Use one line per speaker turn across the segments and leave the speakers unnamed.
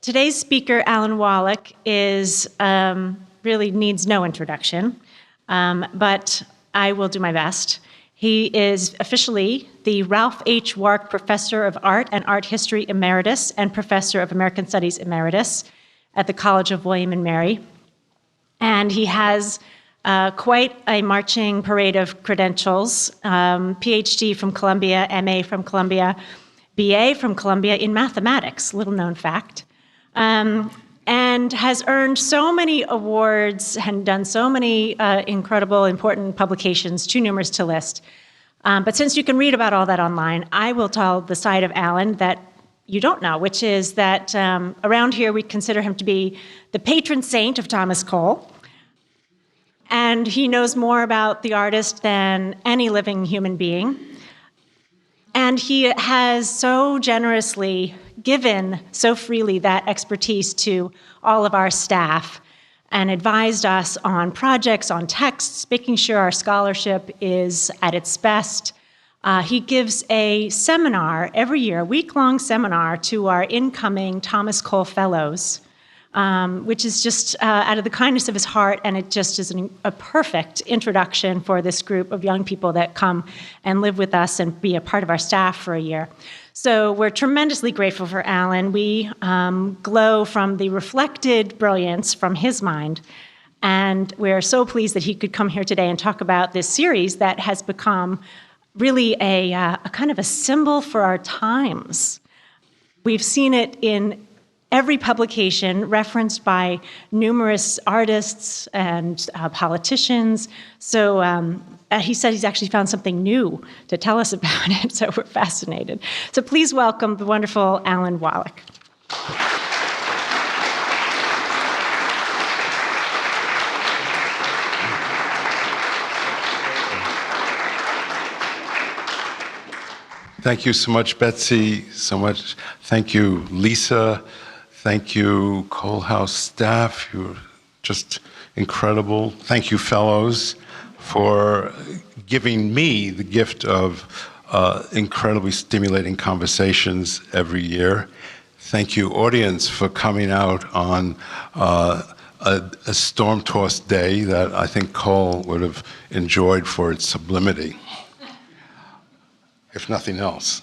Today's speaker, Alan Wallach, is really needs no introduction, but I will do my best. He is officially the Ralph H. Wark Professor of Art and Art History Emeritus and Professor of American Studies Emeritus at the College of William and Mary. And he has quite a marching parade of credentials, Ph.D. from Columbia, MA from Columbia, BA from Columbia in mathematics, little known fact, and has earned so many awards and done so many incredible, important publications, too numerous to list. But since you can read about all that online, I will tell the side of Alan that you don't know, which is that around here we consider him to be the patron saint of Thomas Cole. And he knows more about the artist than any living human being. And he has so generously given so freely that expertise to all of our staff and advised us on projects, on texts, making sure our scholarship is at its best. He gives a seminar every year, a week-long seminar to our incoming Thomas Cole Fellows, which is just out of the kindness of his heart, and it just is a perfect introduction for this group of young people that come and live with us and be a part of our staff for a year. So we're tremendously grateful for Alan. We glow from the reflected brilliance from his mind, and we're so pleased that he could come here today and talk about this series that has become really a kind of a symbol for our times. We've seen it in every publication referenced by numerous artists and politicians. So he said he's actually found something new to tell us about it, so we're fascinated. So please welcome the wonderful Alan Wallach.
Thank you so much, Betsy, so much. Thank you, Lisa. Thank you, Cole House staff. You're just incredible. Thank you, fellows, for giving me the gift of incredibly stimulating conversations every year. Thank you, audience, for coming out on a storm-tossed day that I think Cole would have enjoyed for its sublimity, if nothing else.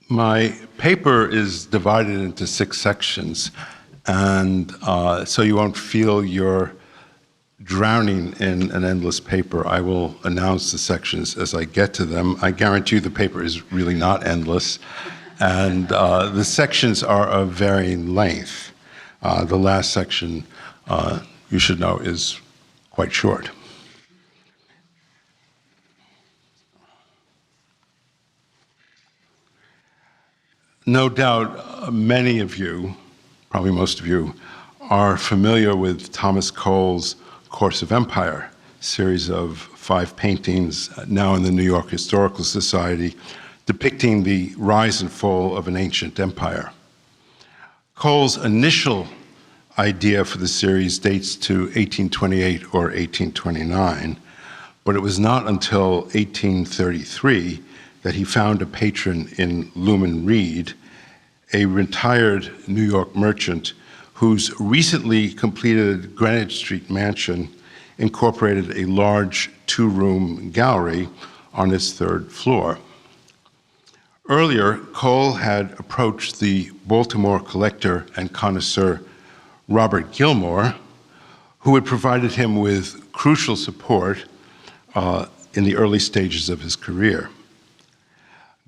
My paper is divided into 6 sections, and so you won't feel you're drowning in an endless paper. I will announce the sections as I get to them. I guarantee you the paper is really not endless, and the sections are of varying length. The last section, you should know, is quite short. No doubt many of you, probably most of you, are familiar with Thomas Cole's Course of Empire, series of 5 paintings now in the New York Historical Society, depicting the rise and fall of an ancient empire. Cole's initial idea for the series dates to 1828 or 1829, but it was not until 1833 that he found a patron in Luman Reed, a retired New York merchant whose recently completed Greenwich Street mansion incorporated a large 2-room gallery on its 3rd floor. Earlier, Cole had approached the Baltimore collector and connoisseur Robert Gilmore, who had provided him with crucial support in the early stages of his career.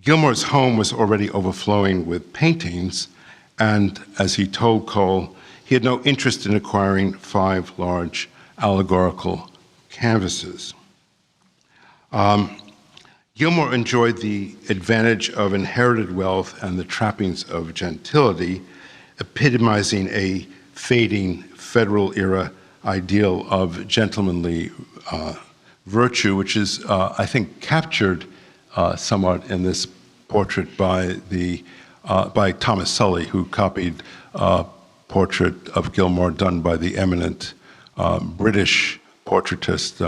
Gilmore's home was already overflowing with paintings, and as he told Cole, he had no interest in acquiring 5 large allegorical canvases. Gilmore enjoyed the advantage of inherited wealth and the trappings of gentility, epitomizing a fading Federal-era ideal of gentlemanly virtue, which is, I think, captured somewhat in this portrait by Thomas Sully, who copied a portrait of Gilmore done by the eminent British portraitist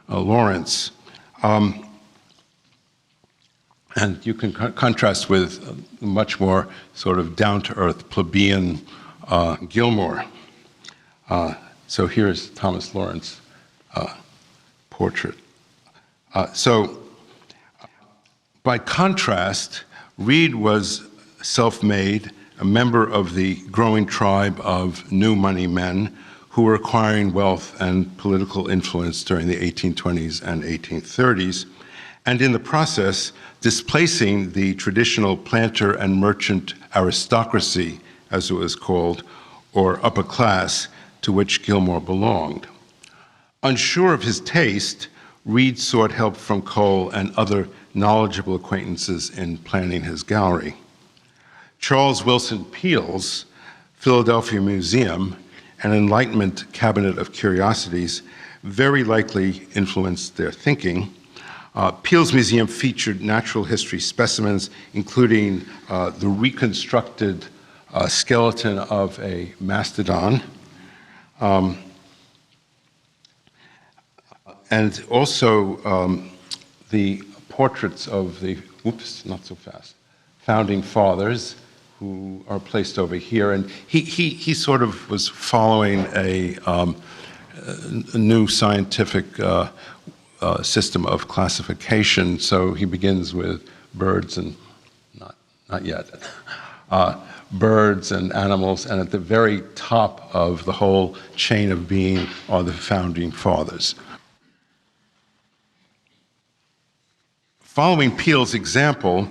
Lawrence. And you can contrast with a much more sort of down-to-earth plebeian Gilmore. So here's Thomas Lawrence's portrait. So by contrast, Reed was self-made, a member of the growing tribe of new money men who were acquiring wealth and political influence during the 1820s and 1830s, and in the process, displacing the traditional planter and merchant aristocracy, as it was called, or upper class, to which Gilmore belonged. Unsure of his taste, Reed sought help from Cole and other knowledgeable acquaintances in planning his gallery. Charles Wilson Peale's Philadelphia Museum, an Enlightenment cabinet of curiosities, very likely influenced their thinking. Peale's museum featured natural history specimens, including the reconstructed skeleton of a mastodon, and also the portraits of the, founding fathers who are placed over here. And he sort of was following a new scientific system of classification. So he begins with birds and, not yet, birds and animals, and at the very top of the whole chain of being are the founding fathers. Following Peale's example,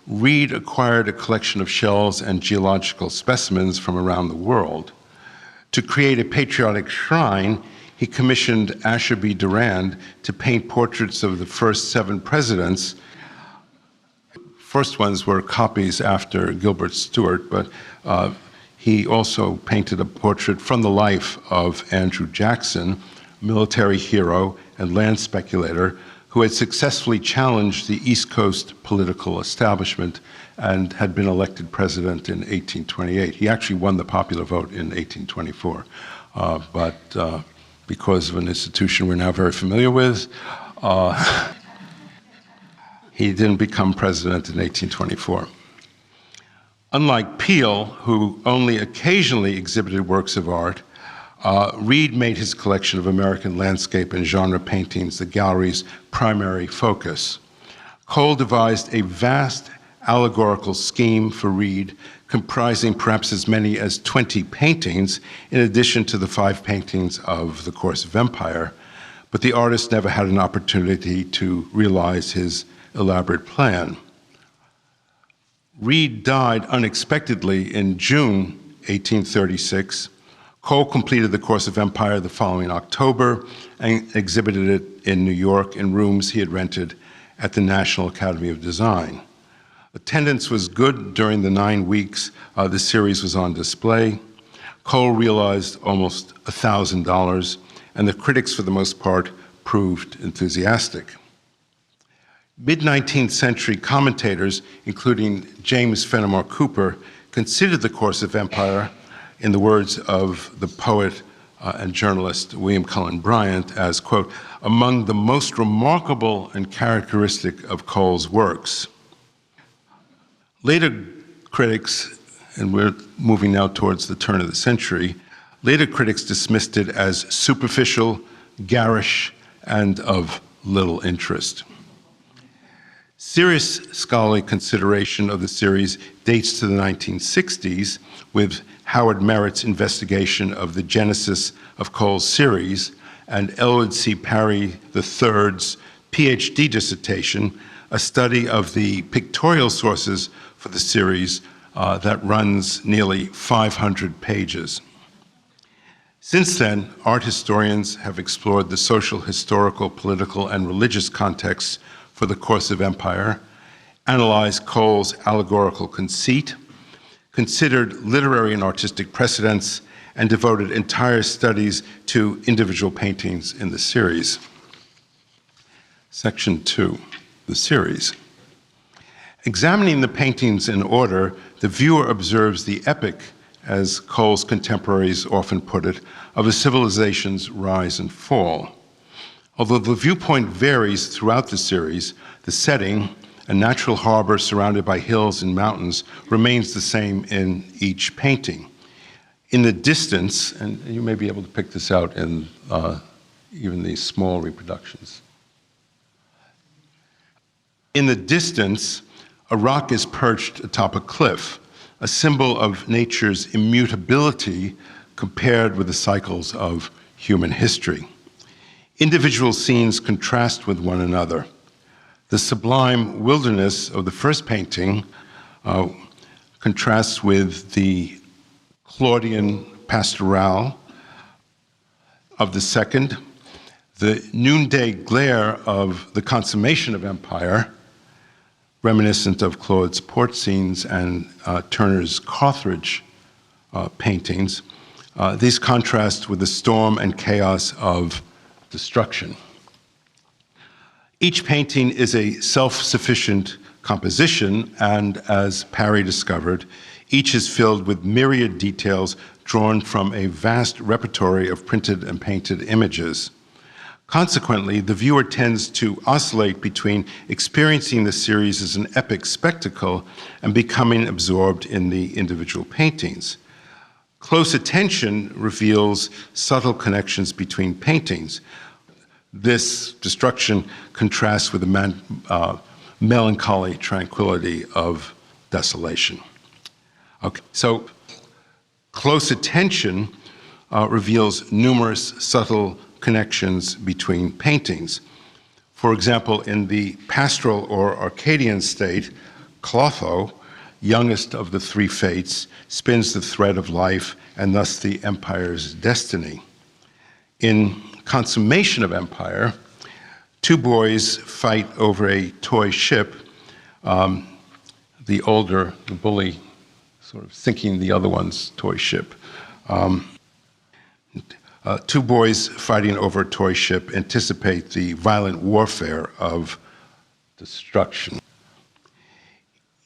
Reed acquired a collection of shells and geological specimens from around the world. To create a patriotic shrine, he commissioned Asher B. Durand to paint portraits of the first 7 presidents. First ones were copies after Gilbert Stuart, but he also painted a portrait from the life of Andrew Jackson, military hero and land speculator who had successfully challenged the East Coast political establishment and had been elected president in 1828. He actually won the popular vote in 1824, but because of an institution we're now very familiar with, he didn't become president in 1824. Unlike Peale, who only occasionally exhibited works of art, Reed made his collection of American landscape and genre paintings the gallery's primary focus. Cole devised a vast allegorical scheme for Reed, comprising perhaps as many as 20 paintings, in addition to the 5 paintings of The Course of Empire, but the artist never had an opportunity to realize his elaborate plan. Reed died unexpectedly in June 1836. Cole completed The Course of Empire the following October and exhibited it in New York in rooms he had rented at the National Academy of Design. Attendance was good during the 9 weeks the series was on display. Cole realized almost $1,000, and the critics, for the most part, proved enthusiastic. Mid-19th century commentators, including James Fenimore Cooper, considered The Course of Empire, in the words of the poet and journalist William Cullen Bryant, as, quote, among the most remarkable and characteristic of Cole's works. Later critics, and we're moving now towards the turn of the century, later critics dismissed it as superficial, garish, and of little interest. Serious scholarly consideration of the series dates to the 1960s, with Howard Merritt's investigation of the genesis of Cole's series and Elwood C. Parry III's Ph.D. dissertation, a study of the pictorial sources for the series that runs nearly 500 pages. Since then, art historians have explored the social, historical, political, and religious contexts for The Course of Empire, analyzed Cole's allegorical conceit, considered literary and artistic precedents, and devoted entire studies to individual paintings in the series. Section 2, the series. Examining the paintings in order, the viewer observes the epic, as Cole's contemporaries often put it, of a civilization's rise and fall. Although the viewpoint varies throughout the series, the setting, a natural harbor surrounded by hills and mountains, remains the same in each painting. In the distance, and you may be able to pick this out in even these small reproductions. In the distance, a rock is perched atop a cliff, a symbol of nature's immutability compared with the cycles of human history. Individual scenes contrast with one another. The sublime wilderness of the first painting contrasts with the Claudian pastoral of the second, the noonday glare of the consummation of empire, reminiscent of Claude's port scenes and Turner's Carthage paintings. These contrast with the storm and chaos of destruction. Each painting is a self-sufficient composition, and as Parry discovered, each is filled with myriad details drawn from a vast repertory of printed and painted images. Consequently, the viewer tends to oscillate between experiencing the series as an epic spectacle and becoming absorbed in the individual paintings. Close attention reveals subtle connections between paintings. This destruction contrasts with the melancholy tranquility of desolation. Okay, so close attention reveals numerous subtle connections between paintings. For example, in the pastoral or Arcadian state, Clotho, youngest of the three fates, spins the thread of life and thus the empire's destiny. In Consummation of Empire, two boys fight over a toy ship, the older, the bully, sort of sinking the other one's toy ship. Two boys fighting over a toy ship anticipate the violent warfare of destruction.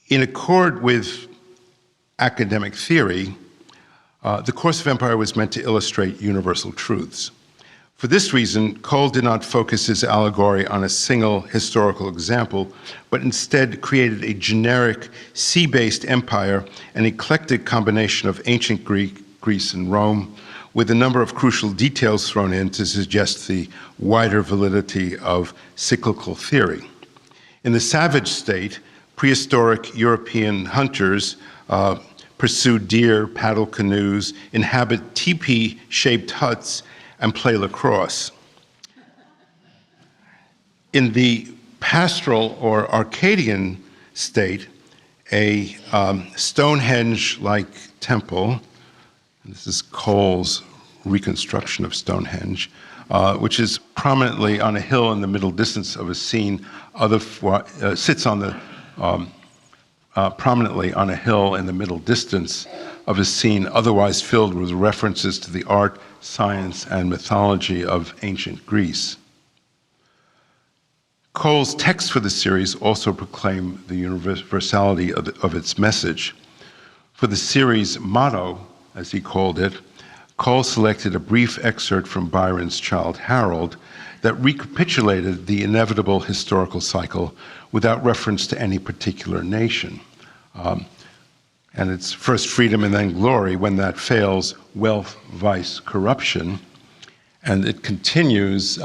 In accord with academic theory, the Course of Empire was meant to illustrate universal truths. For this reason, Cole did not focus his allegory on a single historical example, but instead created a generic sea-based empire, an eclectic combination of ancient Greece and Rome, with a number of crucial details thrown in to suggest the wider validity of cyclical theory. In the savage state, prehistoric European hunters pursue deer, paddle canoes, inhabit teepee-shaped huts, and play lacrosse. In the pastoral or Arcadian state, a Stonehenge-like temple, this is Cole's reconstruction of Stonehenge, which is prominently on a hill in the middle distance of a scene, sits on the prominently on a hill in the middle distance of a scene otherwise filled with references to the art, science, and mythology of ancient Greece. Cole's texts for the series also proclaim the universality of its message. For the series' motto, as he called it, Cole selected a brief excerpt from Byron's Childe Harold that recapitulated the inevitable historical cycle without reference to any particular nation. And it's first freedom and then glory. When that fails, wealth, vice, corruption. And it continues,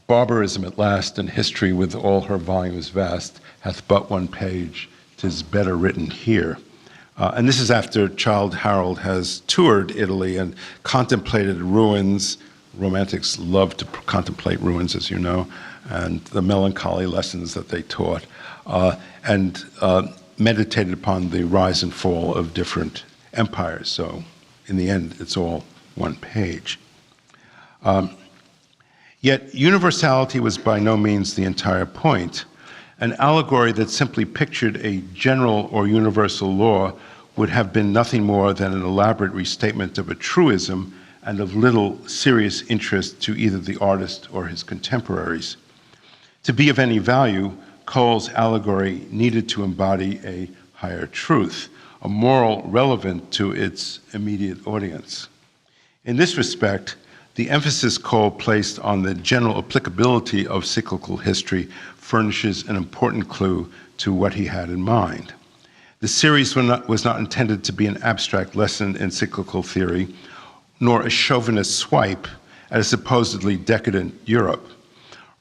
barbarism at last, and history with all her volumes vast, hath but one page, 'tis better written here. And this is after Childe Harold has toured Italy and contemplated ruins. Romantics love to contemplate ruins, as you know, and the melancholy lessons that they taught, and meditated upon the rise and fall of different empires. So in the end, it's all one page. Yet universality was by no means the entire point. An allegory that simply pictured a general or universal law would have been nothing more than an elaborate restatement of a truism and of little serious interest to either the artist or his contemporaries. To be of any value, Cole's allegory needed to embody a higher truth, a moral relevant to its immediate audience. In this respect, The emphasis Cole placed on the general applicability of cyclical history furnishes an important clue to what he had in mind. The series was not intended to be an abstract lesson in cyclical theory, nor a chauvinist swipe at a supposedly decadent Europe.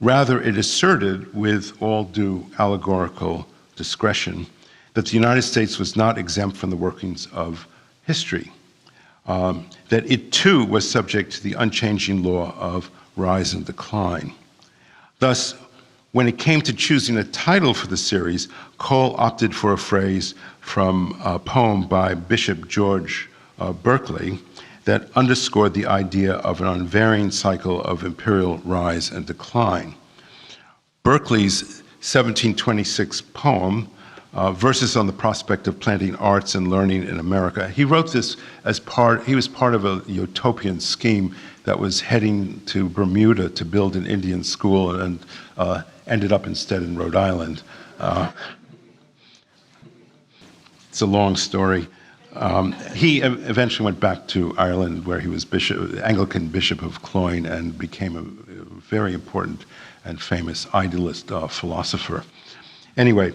Rather, it asserted, with all due allegorical discretion, that the United States was not exempt from the workings of history, that it too was subject to the unchanging law of rise and decline. Thus, when it came to choosing a title for the series, Cole opted for a phrase from a poem by Bishop George Berkeley that underscored the idea of an unvarying cycle of imperial rise and decline. Berkeley's 1726 poem, Verses on the Prospect of Planting Arts and Learning in America, he wrote this he was part of a utopian scheme that was heading to Bermuda to build an Indian school and ended up instead in Rhode Island. It's a long story. He eventually went back to Ireland, where he was Anglican Bishop of Cloyne, and became a very important and famous idealist philosopher. Anyway,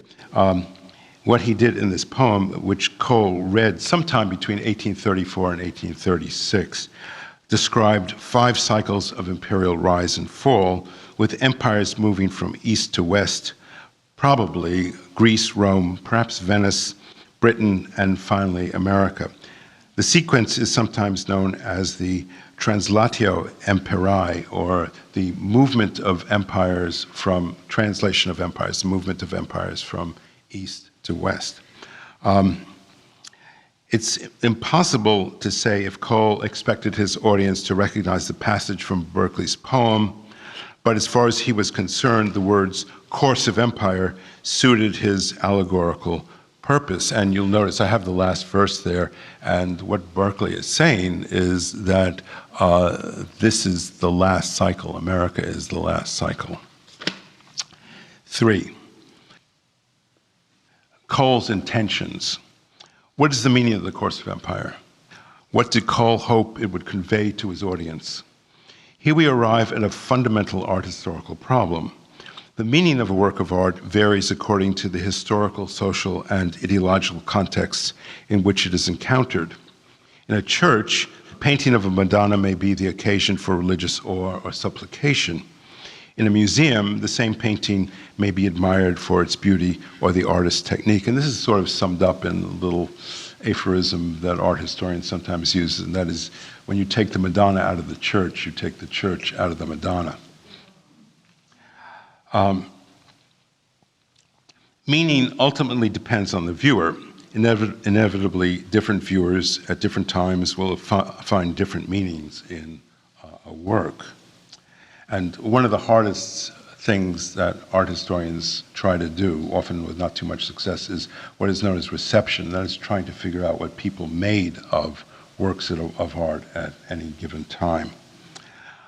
what he did in this poem, which Cole read sometime between 1834 and 1836, described 5 cycles of imperial rise and fall, with empires moving from east to west, probably Greece, Rome, perhaps Venice, Britain, and finally America. The sequence is sometimes known as the translatio imperii, or the movement of empires from, translation of empires, the movement of empires from east to west. It's impossible to say if Cole expected his audience to recognize the passage from Berkeley's poem, but as far as he was concerned, the words course of empire suited his allegorical purpose. And you'll notice I have the last verse there, and what Berkeley is saying is that this is the last cycle. America is the last cycle. 3, Cole's intentions. What is the meaning of the course of empire? What did Cole hope it would convey to his audience? Here we arrive at a fundamental art historical problem. The meaning of a work of art varies according to the historical, social, and ideological contexts in which it is encountered. In a church, the painting of a Madonna may be the occasion for religious awe or supplication. In a museum, the same painting may be admired for its beauty or the artist's technique. And this is sort of summed up in a little aphorism that art historians sometimes use, and that is, when you take the Madonna out of the church, you take the church out of the Madonna. Meaning ultimately depends on the viewer. Inevitably, different viewers at different times will find different meanings in a work. And one of the hardest things that art historians try to do, often with not too much success, is what is known as reception. That is trying to figure out what people made of works of art at any given time.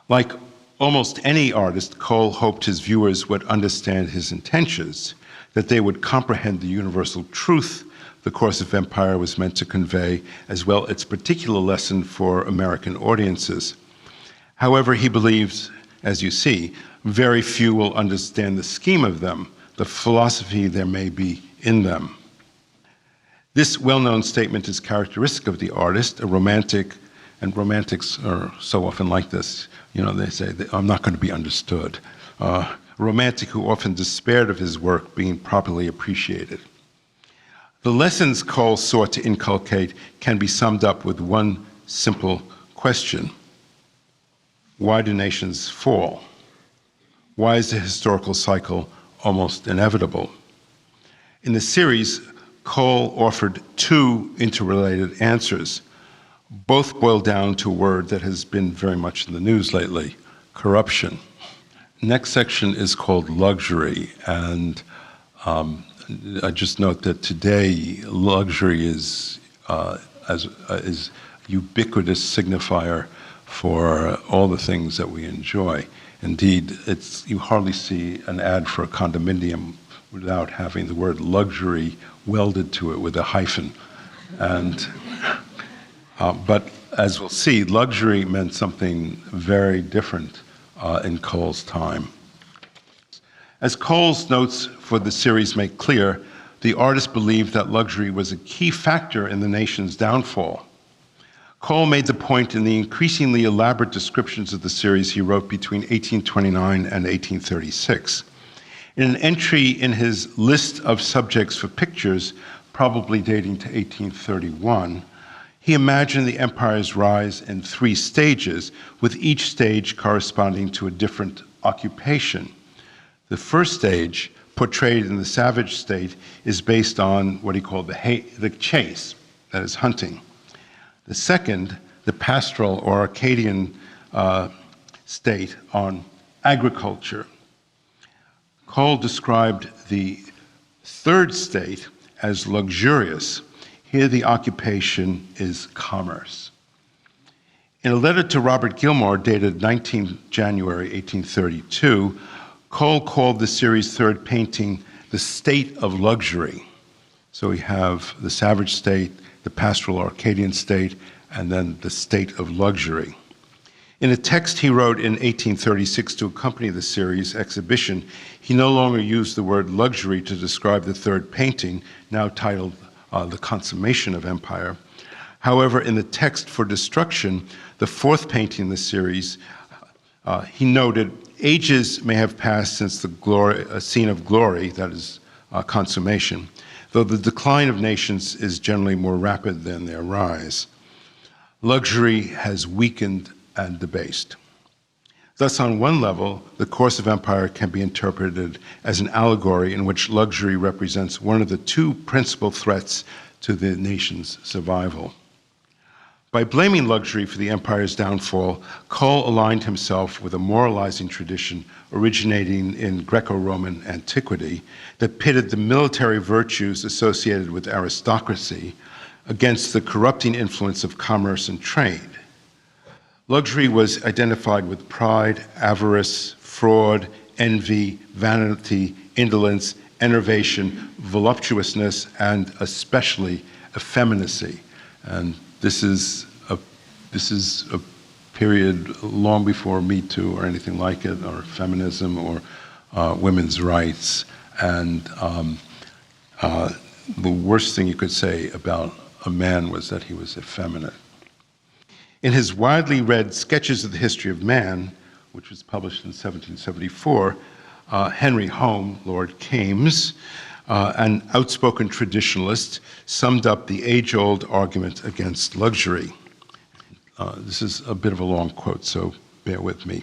Like almost any artist, Cole hoped his viewers would understand his intentions, that they would comprehend the universal truth the course of empire was meant to convey, as well its particular lesson for American audiences. However, he believes, as you see, very few will understand the scheme of them, the philosophy there may be in them. This well-known statement is characteristic of the artist, a romantic, and romantics are so often like this. You know, they say, I'm not going to be understood. A romantic who often despaired of his work being properly appreciated. The lessons Cole sought to inculcate can be summed up with one simple question. Why do nations fall? Why is the historical cycle almost inevitable? In the series, Cole offered 2 interrelated answers. Both boil down to a word that has been very much in the news lately, corruption. Next section is called luxury, and I just note that today luxury is ubiquitous signifier for all the things that we enjoy. Indeed, you hardly see an ad for a condominium without having the word luxury welded to it with a hyphen. And but as we'll see, luxury meant something very different in Cole's time. As Cole's notes for the series make clear, the artist believed that luxury was a key factor in the nation's downfall. Cole made the point in the increasingly elaborate descriptions of the series he wrote between 1829 and 1836. In an entry in his list of subjects for pictures, probably dating to 1831, he imagined the empire's rise in 3 stages, with each stage corresponding to a different occupation. The first stage, portrayed in the savage state, is based on what he called the chase, that is, hunting. The second, the pastoral or Arcadian state, on agriculture. Cole described the third state as luxurious. Here the occupation is commerce. In a letter to Robert Gilmore dated 19 January 1832, Cole called the series' third painting the state of luxury. So we have the savage state, the pastoral Arcadian state, and then the state of luxury. In a text he wrote in 1836 to accompany the series exhibition, he no longer used the word luxury to describe the third painting, now titled The Consummation of Empire. However, in the text for Destruction, the fourth painting in the series, he noted, ages may have passed since the scene of glory, that is, consummation, though the decline of nations is generally more rapid than their rise. Luxury has weakened and debased. Thus, on one level, the course of empire can be interpreted as an allegory in which luxury represents one of the 2 principal threats to the nation's survival. By blaming luxury for the empire's downfall, Cole aligned himself with a moralizing tradition originating in Greco-Roman antiquity that pitted the military virtues associated with aristocracy against the corrupting influence of commerce and trade. Luxury was identified with pride, avarice, fraud, envy, vanity, indolence, enervation, voluptuousness, and especially effeminacy. And this is a period long before Me Too or anything like it, or feminism or women's rights. And the worst thing you could say about a man was that he was effeminate. In his widely read Sketches of the History of Man, which was published in 1774, Henry Home, Lord Kames, an outspoken traditionalist, summed up the age-old argument against luxury. This is a bit of a long quote, so bear with me.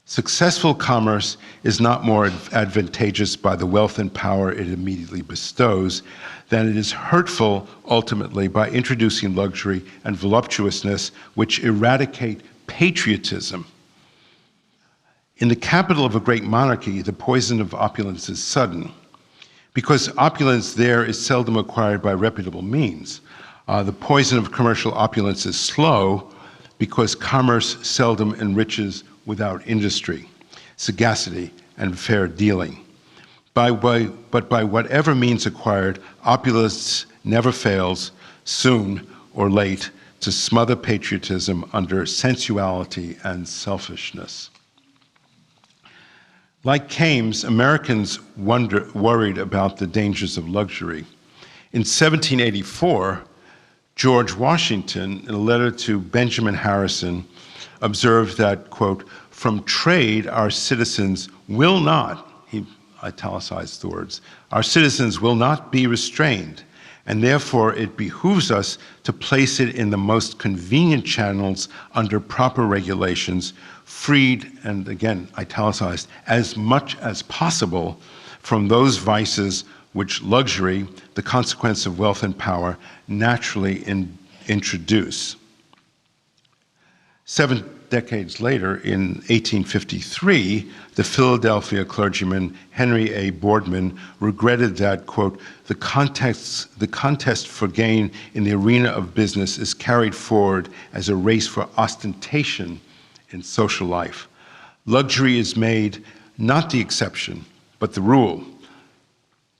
Successful commerce is not more advantageous by the wealth and power it immediately bestows than it is hurtful ultimately by introducing luxury and voluptuousness which eradicate patriotism. In the capital of a great monarchy, the poison of opulence is sudden. Because opulence there is seldom acquired by reputable means. The poison of commercial opulence is slow because commerce seldom enriches without industry, sagacity, and fair dealing. But by whatever means acquired, opulence never fails, soon or late, to smother patriotism under sensuality and selfishness. Like Kames, Americans worried about the dangers of luxury. In 1784, George Washington, in a letter to Benjamin Harrison, observed that, quote, "From trade our citizens will not," he italicized the words, "our citizens will not be restrained, and therefore it behooves us to place it in the most convenient channels under proper regulations, freed," and again italicized, "as much as possible from those vices which luxury, the consequence of wealth and power, naturally introduce." 7 decades later, in 1853, the Philadelphia clergyman Henry A. Boardman regretted that, quote, the contest for gain in the arena of business is carried forward as a race for ostentation in social life. Luxury is made not the exception, but the rule,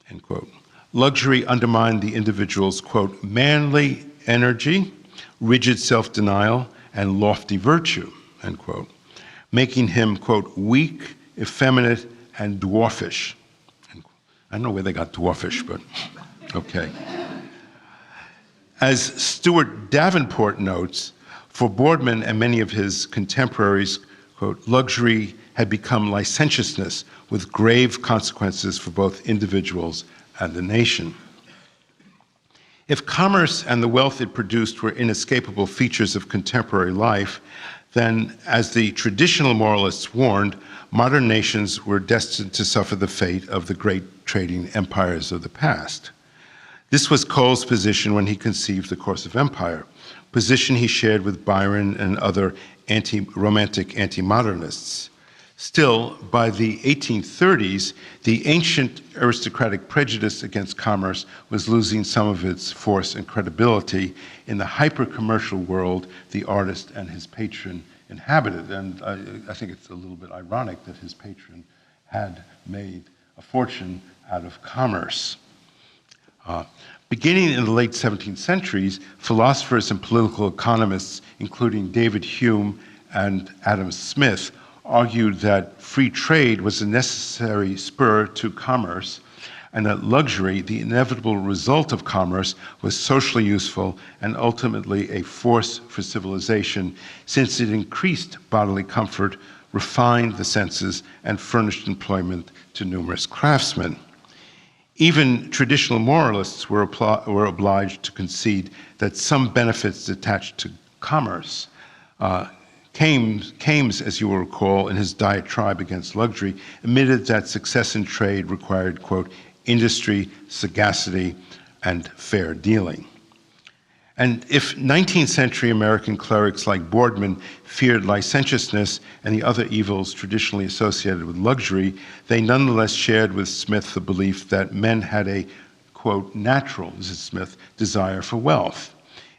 end quote. Luxury undermined the individual's, quote, manly energy, rigid self-denial, and lofty virtue, end quote, making him, quote, weak, effeminate, and dwarfish. I don't know where they got dwarfish, but okay. As Stuart Davenport notes, for Boardman and many of his contemporaries, quote, luxury had become licentiousness with grave consequences for both individuals and the nation. If commerce and the wealth it produced were inescapable features of contemporary life, then, as the traditional moralists warned, modern nations were destined to suffer the fate of the great trading empires of the past. This was Cole's position when he conceived the Course of Empire, position he shared with Byron and other romantic anti-modernists. Still, by the 1830s, the ancient aristocratic prejudice against commerce was losing some of its force and credibility in the hyper-commercial world the artist and his patron inhabited. And I think it's a little bit ironic that his patron had made a fortune out of commerce. Beginning in the late 17th centuries, philosophers and political economists, including David Hume and Adam Smith, argued that free trade was a necessary spur to commerce, and that luxury, the inevitable result of commerce, was socially useful and ultimately a force for civilization, since it increased bodily comfort, refined the senses, and furnished employment to numerous craftsmen. Even traditional moralists were obliged to concede that some benefits attached to commerce. Keynes, as you will recall, in his diatribe against luxury, admitted that success in trade required, quote, industry, sagacity, and fair dealing. And if 19th century American clerics like Boardman feared licentiousness and the other evils traditionally associated with luxury, they nonetheless shared with Smith the belief that men had a, quote, natural, this is Smith, desire for wealth.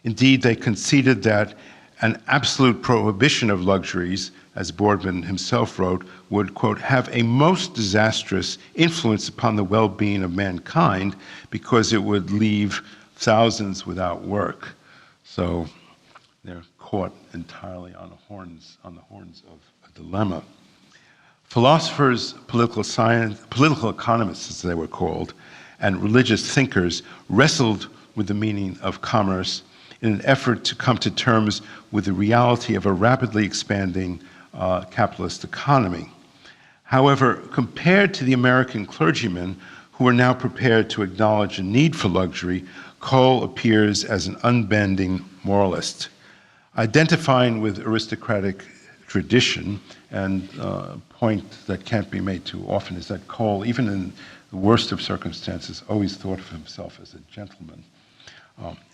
Indeed, they conceded that an absolute prohibition of luxuries, as Boardman himself wrote, would, quote, have a most disastrous influence upon the well-being of mankind because it would leave thousands without work. So they're caught entirely on the horns of a dilemma. Philosophers, political economists, as they were called, and religious thinkers wrestled with the meaning of commerce in an effort to come to terms with the reality of a rapidly expanding capitalist economy. However, compared to the American clergymen who are now prepared to acknowledge a need for luxury, Cole appears as an unbending moralist. Identifying with aristocratic tradition, and a point that can't be made too often is that Cole, even in the worst of circumstances, always thought of himself as a gentleman.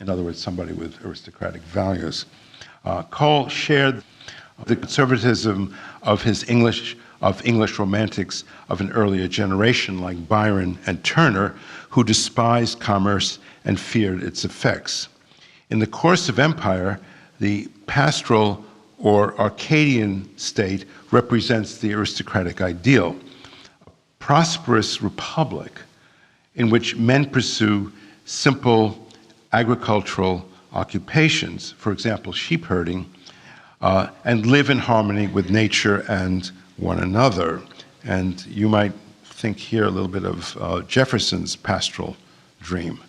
In other words, somebody with aristocratic values. Cole shared the conservatism of English romantics of an earlier generation like Byron and Turner, who despised commerce and feared its effects. In the Course of Empire, the pastoral or Arcadian state represents the aristocratic ideal, a prosperous republic in which men pursue simple agricultural occupations, for example, sheep herding, and live in harmony with nature and one another. And you might think here a little bit of Jefferson's pastoral dream.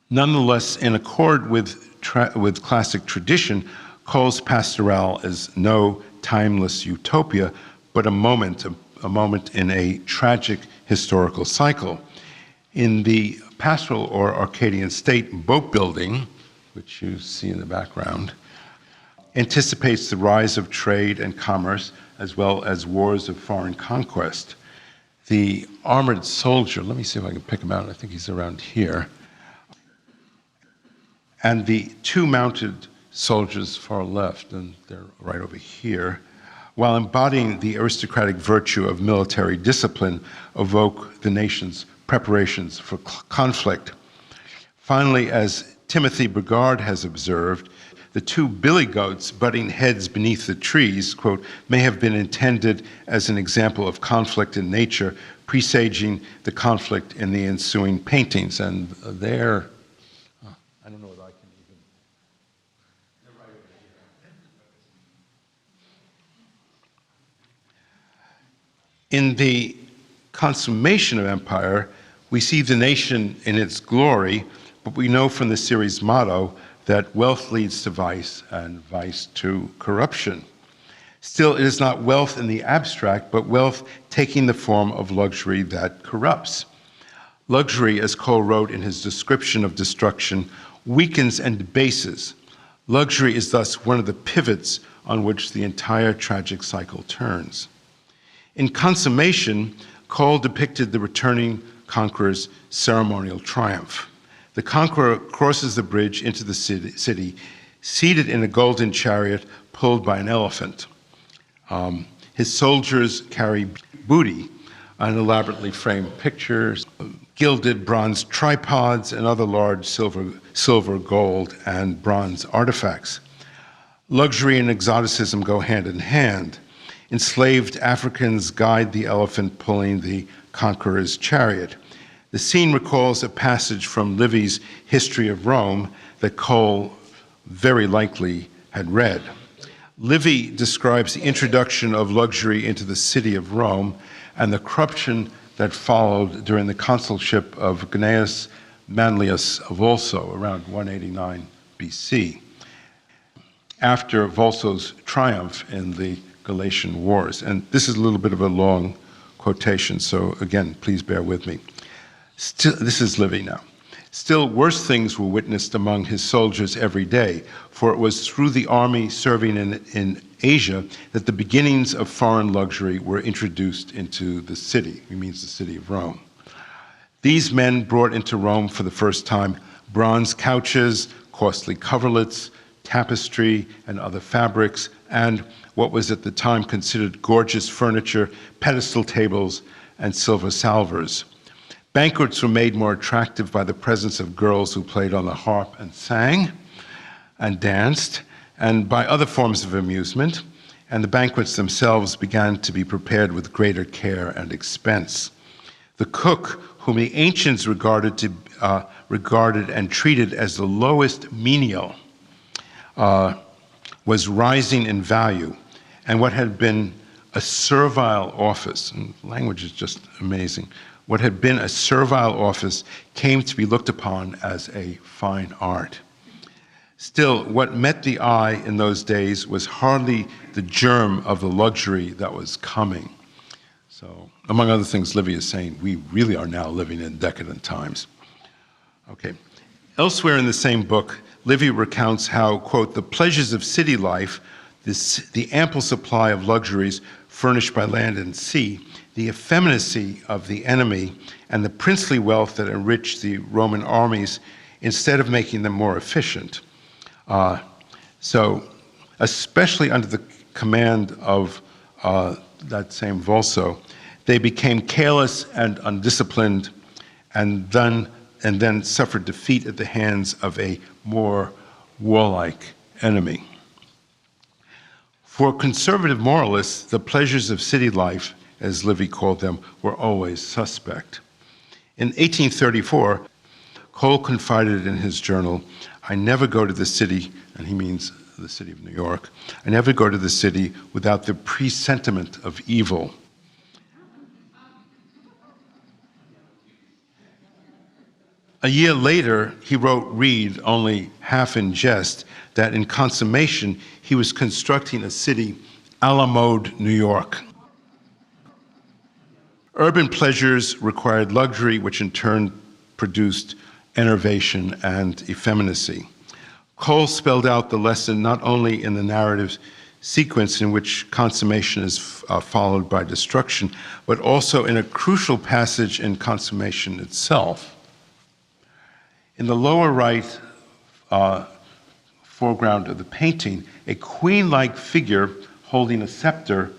Nonetheless, in accord with classic tradition, Cole's pastoral is no timeless utopia, but a moment in a tragic historical cycle. In the pastoral or Arcadian state, boat building, which you see in the background, anticipates the rise of trade and commerce, as well as wars of foreign conquest. The armored soldier, let me see if I can pick him out, I think he's around here, and the two mounted soldiers far left, and they're right over here, while embodying the aristocratic virtue of military discipline, evoke the nation's preparations for conflict. Finally, as Timothy Brigard has observed, the two billy goats butting heads beneath the trees, quote, may have been intended as an example of conflict in nature, presaging the conflict in the ensuing paintings. And there, I don't know whether I In the consummation of empire, we see the nation in its glory, but we know from the series motto that wealth leads to vice and vice to corruption. Still, it is not wealth in the abstract, but wealth taking the form of luxury that corrupts. Luxury, as Cole wrote in his description of destruction, weakens and debases. Luxury is thus one of the pivots on which the entire tragic cycle turns. In Consummation, Cole depicted the returning conqueror's ceremonial triumph. The conqueror crosses the bridge into the city, seated in a golden chariot pulled by an elephant. His soldiers carry booty on elaborately framed pictures, gilded bronze tripods, and other large silver, gold, and bronze artifacts. Luxury and exoticism go hand in hand. Enslaved Africans guide the elephant pulling the conqueror's chariot. The scene recalls a passage from Livy's History of Rome that Cole very likely had read. Livy describes the introduction of luxury into the city of Rome and the corruption that followed during the consulship of Gnaeus Manlius of Volso around 189 BC, after Volso's triumph in the Galatian Wars. And this is a little bit of a long quotation, so again, please bear with me. This is Livy now. Still, worse things were witnessed among his soldiers every day, for it was through the army serving in Asia that the beginnings of foreign luxury were introduced into the city. He means the city of Rome. These men brought into Rome for the first time bronze couches, costly coverlets, tapestry, and other fabrics, and what was at the time considered gorgeous furniture, pedestal tables, and silver salvers. Banquets were made more attractive by the presence of girls who played on the harp and sang and danced, and by other forms of amusement, and the banquets themselves began to be prepared with greater care and expense. The cook, whom the ancients regarded and treated as the lowest menial, was rising in value, and what had been a servile office, and language is just amazing, what had been a servile office came to be looked upon as a fine art. Still, what met the eye in those days was hardly the germ of the luxury that was coming. So, among other things, Livy is saying, we really are now living in decadent times. Okay. Elsewhere in the same book, Livy recounts how, quote, the pleasures of city life, the ample supply of luxuries furnished by land and sea, the effeminacy of the enemy, and the princely wealth that enriched the Roman armies instead of making them more efficient. So, especially under the command of that same Volso, they became careless and undisciplined, and then suffered defeat at the hands of a more warlike enemy. For conservative moralists, the pleasures of city life, as Livy called them, were always suspect. In 1834, Cole confided in his journal, I never go to the city, and he means the city of New York, I never go to the city without the presentiment of evil. A year later, he wrote Reed, only half in jest, that in Consummation, he was constructing a city a la mode New York. Urban pleasures required luxury, which in turn produced enervation and effeminacy. Cole spelled out the lesson not only in the narrative sequence in which consummation is followed by destruction, but also in a crucial passage in Consummation itself. In the lower right foreground of the painting, a queen-like figure holding a scepter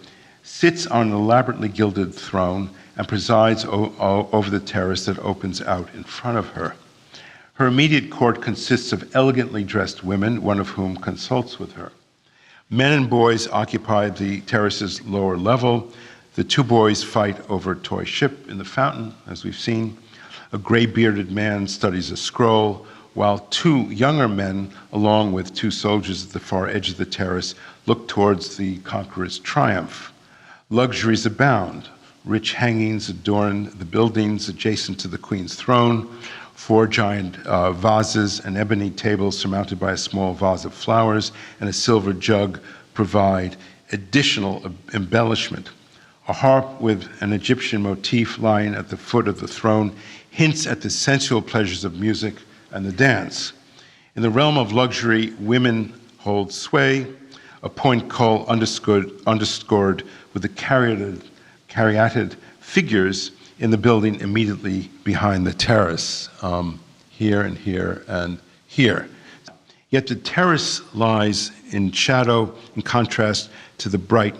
sits on an elaborately gilded throne and presides over the terrace that opens out in front of her. Her immediate court consists of elegantly dressed women, one of whom consults with her. Men and boys occupy the terrace's lower level. The two boys fight over a toy ship in the fountain, as we've seen. A gray-bearded man studies a scroll, while two younger men, along with two soldiers at the far edge of the terrace, look towards the conqueror's triumph. Luxuries abound. Rich hangings adorn the buildings adjacent to the Queen's throne. 4 giant vases, an ebony table surmounted by a small vase of flowers, and a silver jug provide additional embellishment. A harp with an Egyptian motif lying at the foot of the throne hints at the sensual pleasures of music and the dance. In the realm of luxury, women hold sway, a point called underscored with the caryatid figures in the building immediately behind the terrace, here and here and here. Yet the terrace lies in shadow in contrast to the bright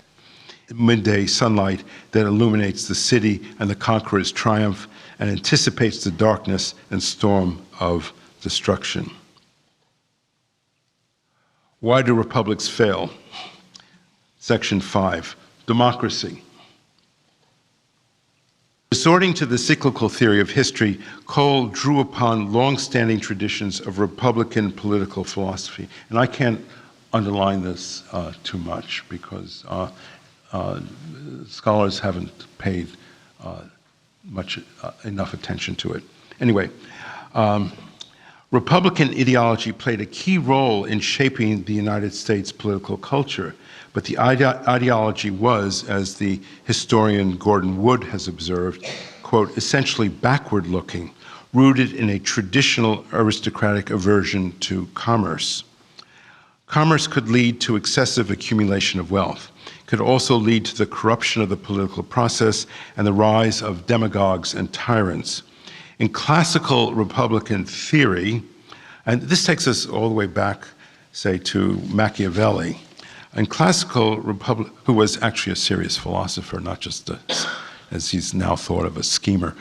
midday sunlight that illuminates the city and the conqueror's triumph and anticipates the darkness and storm of destruction. Why do republics fail? Section 5, democracy. Resorting to the cyclical theory of history, Cole drew upon long-standing traditions of Republican political philosophy. And I can't underline this too much because scholars haven't paid enough attention to it. Anyway, Republican ideology played a key role in shaping the United States political culture, but the ideology was, as the historian Gordon Wood has observed, quote, essentially backward-looking, rooted in a traditional aristocratic aversion to commerce. Commerce could lead to excessive accumulation of wealth. It could also lead to the corruption of the political process and the rise of demagogues and tyrants. In classical Republican theory, and this takes us all the way back, say, to Machiavelli, in classical Republic, who was actually a serious philosopher, not just as he's now thought of, a schemer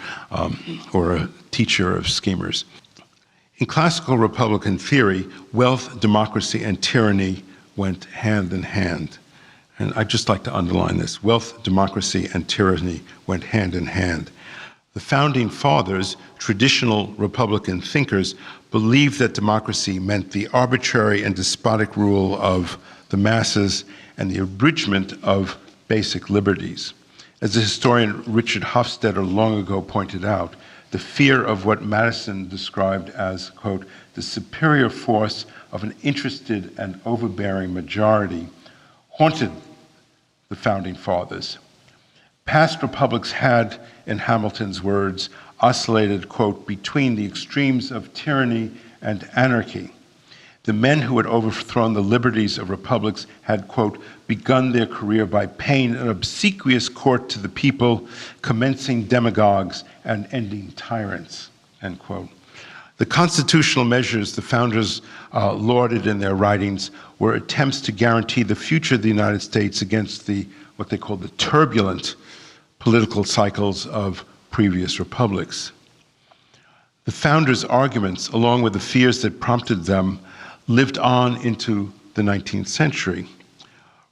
or a teacher of schemers. In classical Republican theory, wealth, democracy, and tyranny went hand in hand. And I'd just like to underline this. Wealth, democracy, and tyranny went hand in hand. The founding fathers, traditional Republican thinkers, believed that democracy meant the arbitrary and despotic rule of the masses and the abridgment of basic liberties. As the historian Richard Hofstadter long ago pointed out, the fear of what Madison described as, quote, the superior force of an interested and overbearing majority haunted the founding fathers. Past republics had, in Hamilton's words, oscillated, quote, between the extremes of tyranny and anarchy. The men who had overthrown the liberties of republics had, quote, begun their career by paying an obsequious court to the people, commencing demagogues and ending tyrants, end quote. The constitutional measures the founders lauded in their writings were attempts to guarantee the future of the United States against what they called the turbulent political cycles of previous republics. The founders' arguments, along with the fears that prompted them, lived on into the 19th century.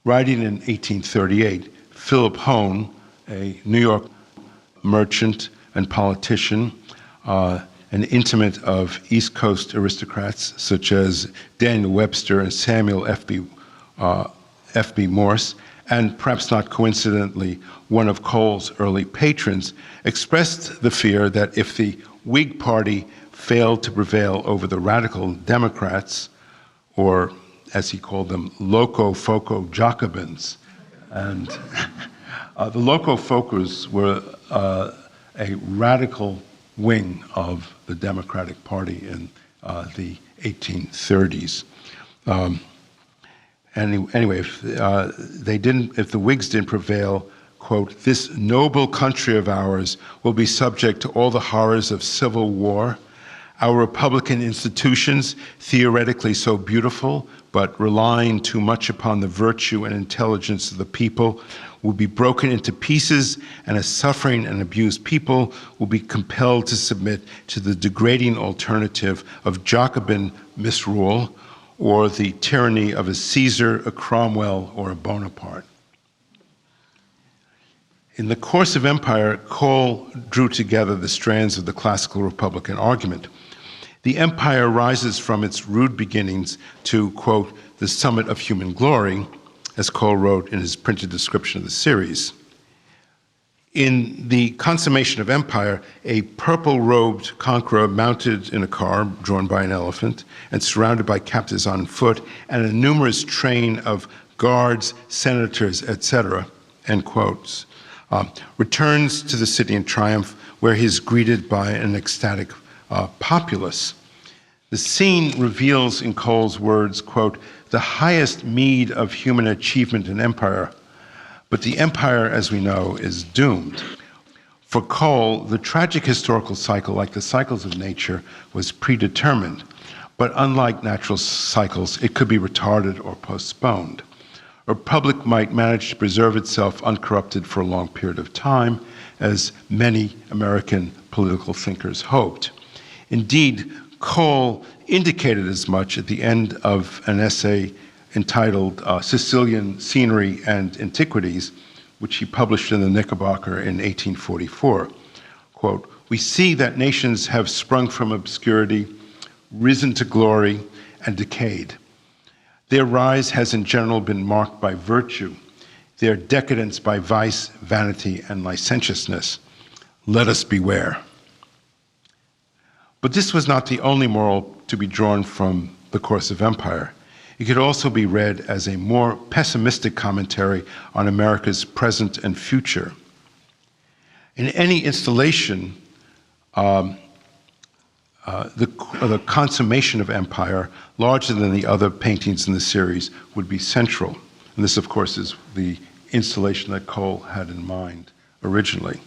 Writing in 1838, Philip Hone, a New York merchant and politician, an intimate of East Coast aristocrats such as Daniel Webster and Samuel F.B. Morse, and perhaps not coincidentally, one of Cole's early patrons, expressed the fear that if the Whig Party failed to prevail over the radical Democrats, or as he called them, loco-foco Jacobins. And the loco-focos were a radical wing of the Democratic Party in the 1830s. Anyway, if the Whigs didn't prevail, quote, this noble country of ours will be subject to all the horrors of civil war. Our Republican institutions, theoretically so beautiful, but relying too much upon the virtue and intelligence of the people, will be broken into pieces, and a suffering and abused people will be compelled to submit to the degrading alternative of Jacobin misrule or the tyranny of a Caesar, a Cromwell, or a Bonaparte. In the course of empire, Cole drew together the strands of the classical Republican argument. The empire rises from its rude beginnings to, quote, the summit of human glory, as Cole wrote in his printed description of the series. In the consummation of empire, a purple-robed conqueror mounted in a car drawn by an elephant and surrounded by captives on foot and a numerous train of guards, senators, etc., end quotes, returns to the city in triumph where he is greeted by an ecstatic populace. The scene reveals, in Cole's words, quote, the highest meed of human achievement and empire, but the empire, as we know, is doomed. For Cole, the tragic historical cycle, like the cycles of nature, was predetermined, but unlike natural cycles, it could be retarded or postponed. A republic might manage to preserve itself uncorrupted for a long period of time, as many American political thinkers hoped. Indeed, Cole indicated as much at the end of an essay entitled Sicilian Scenery and Antiquities, which he published in the Knickerbocker in 1844. Quote, we see that nations have sprung from obscurity, risen to glory, and decayed. Their rise has in general been marked by virtue, their decadence by vice, vanity, and licentiousness. Let us beware. But this was not the only moral to be drawn from the course of empire. It could also be read as a more pessimistic commentary on America's present and future. In any installation, the consummation of empire, larger than the other paintings in the series, would be central. And this, of course, is the installation that Cole had in mind originally.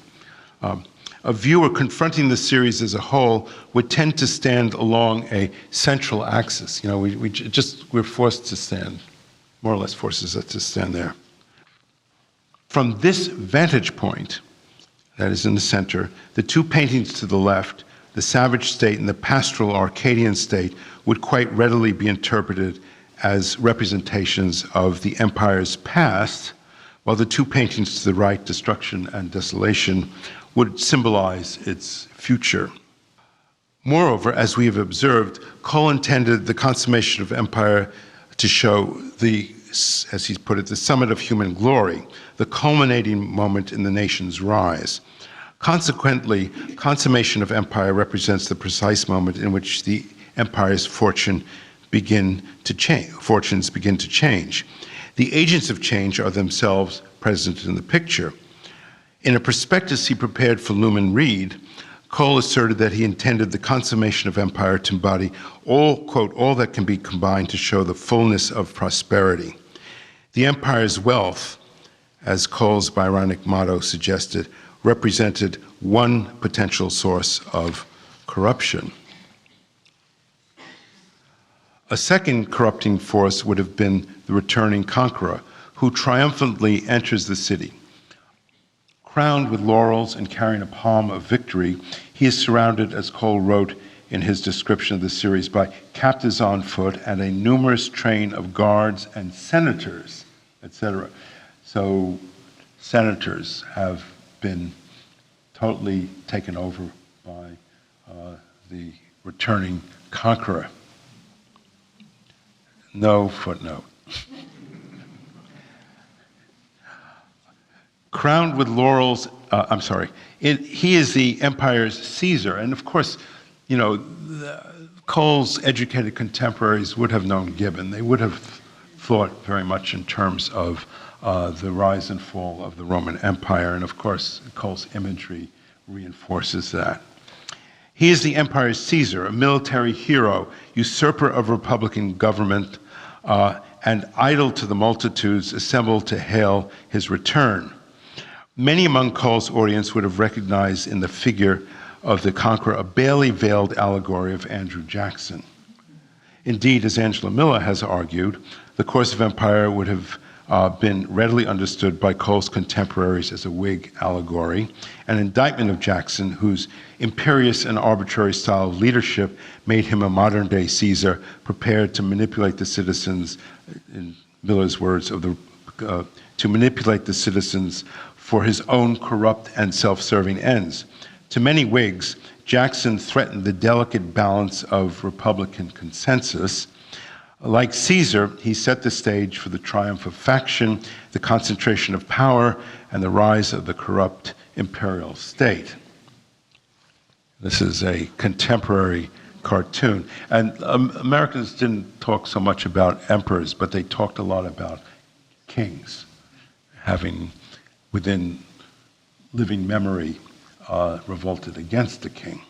A viewer confronting the series as a whole would tend to stand along a central axis. You know, we're forced to stand, more or less forces us to stand there. From this vantage point, that is in the center, the two paintings to the left, the savage state and the pastoral Arcadian state, would quite readily be interpreted as representations of the empire's past, while the two paintings to the right, destruction and desolation, would symbolize its future. Moreover, as we have observed, Cole intended the consummation of empire to show the, as he's put it, the summit of human glory, the culminating moment in the nation's rise. Consequently, consummation of empire represents the precise moment in which the empire's fortunes begin to change. The agents of change are themselves present in the picture. In a prospectus he prepared for Lumen Reed, Cole asserted that he intended the consummation of empire to embody all, quote, all that can be combined to show the fullness of prosperity. The empire's wealth, as Cole's Byronic motto suggested, represented one potential source of corruption. A second corrupting force would have been the returning conqueror, who triumphantly enters the city. Crowned with laurels and carrying a palm of victory, he is surrounded, as Cole wrote in his description of the series, by captives on foot and a numerous train of guards and senators, etc. So senators have been totally taken over by the returning conqueror. No footnote. Crowned with laurels, he is the empire's Caesar. And of course, you know, Cole's educated contemporaries would have known Gibbon. They would have thought very much in terms of the rise and fall of the Roman Empire. And of course, Cole's imagery reinforces that. He is the empire's Caesar, a military hero, usurper of republican government, and idol to the multitudes assembled to hail his return. Many among Cole's audience would have recognized in the figure of the conqueror a barely veiled allegory of Andrew Jackson. Indeed, as Angela Miller has argued, the course of empire would have been readily understood by Cole's contemporaries as a Whig allegory, an indictment of Jackson, whose imperious and arbitrary style of leadership made him a modern-day Caesar, prepared to manipulate the citizens, in Miller's words, to manipulate the citizens for his own corrupt and self-serving ends. To many Whigs, Jackson threatened the delicate balance of Republican consensus. Like Caesar, he set the stage for the triumph of faction, the concentration of power, and the rise of the corrupt imperial state. This is a contemporary cartoon. And Americans didn't talk so much about emperors, but they talked a lot about kings, having within living memory revolted against the king.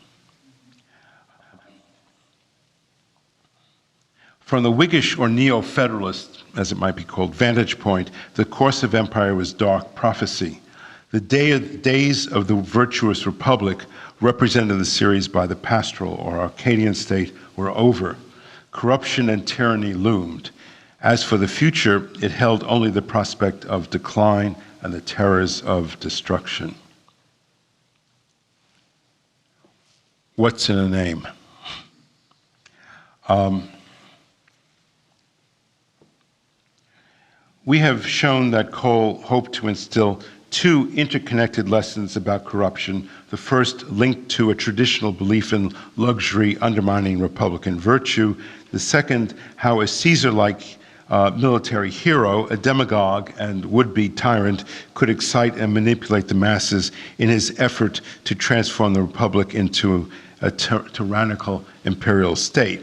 From the Whiggish or Neo-Federalist, as it might be called, vantage point, the course of empire was dark prophecy. The days of the virtuous republic, represented in the series by the pastoral or Arcadian state, were over. Corruption and tyranny loomed. As for the future, it held only the prospect of decline and the terrors of destruction. What's in a name? We have shown that Cole hoped to instill two interconnected lessons about corruption. The first linked to a traditional belief in luxury undermining Republican virtue. The second, how a Caesar-like military hero, a demagogue and would-be tyrant, could excite and manipulate the masses in his effort to transform the Republic into a tyrannical imperial state.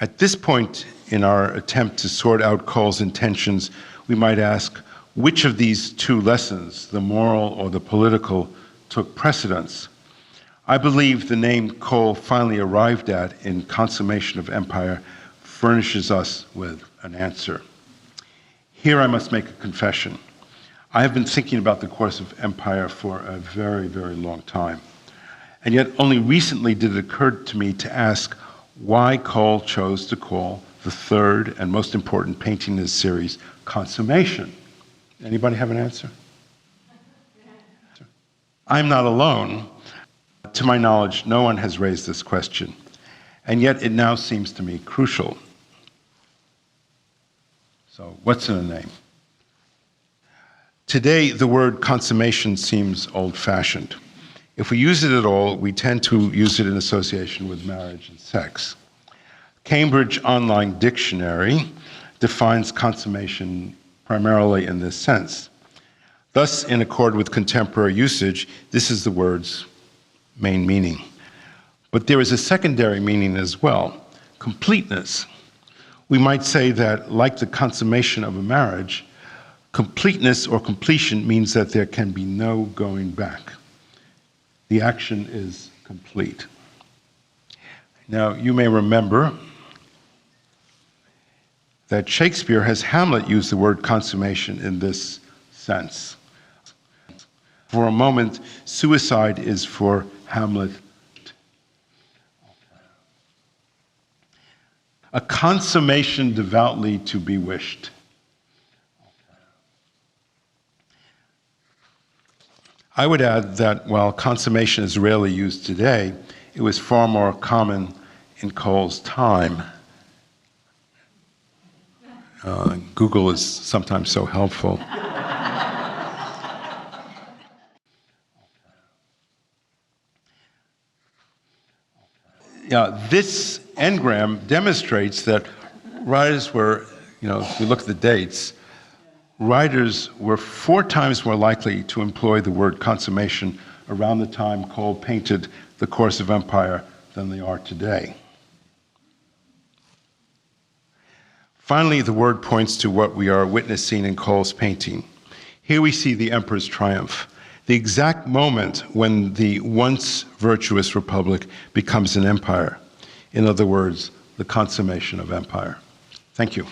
At this point in our attempt to sort out Cole's intentions, we might ask, which of these two lessons, the moral or the political, took precedence? I believe the name Cole finally arrived at in Consummation of Empire furnishes us with an answer. Here I must make a confession. I have been thinking about the course of empire for a very, very long time. And yet only recently did it occur to me to ask why Cole chose to call the third and most important painting in this series Consummation. Anybody have an answer? I'm not alone. To my knowledge, no one has raised this question, and yet it now seems to me crucial. So, what's in a name? Today, the word consummation seems old-fashioned. If we use it at all, we tend to use it in association with marriage and sex. Cambridge Online Dictionary defines consummation primarily in this sense. Thus, in accord with contemporary usage, this is the word's main meaning. But there is a secondary meaning as well, completeness. We might say that, like the consummation of a marriage, completeness or completion means that there can be no going back. The action is complete. Now, you may remember that Shakespeare has Hamlet use the word consummation in this sense. For a moment, suicide is for Hamlet a consummation devoutly to be wished. I would add that while consummation is rarely used today, it was far more common in Cole's time. Google is sometimes so helpful. This engram demonstrates that writers were, if you look at the dates, writers were 4 times more likely to employ the word consummation around the time Cole painted The Course of Empire than they are today. Finally, the word points to what we are witnessing in Cole's painting. Here we see the emperor's triumph, the exact moment when the once virtuous republic becomes an empire. In other words, the consummation of empire. Thank you.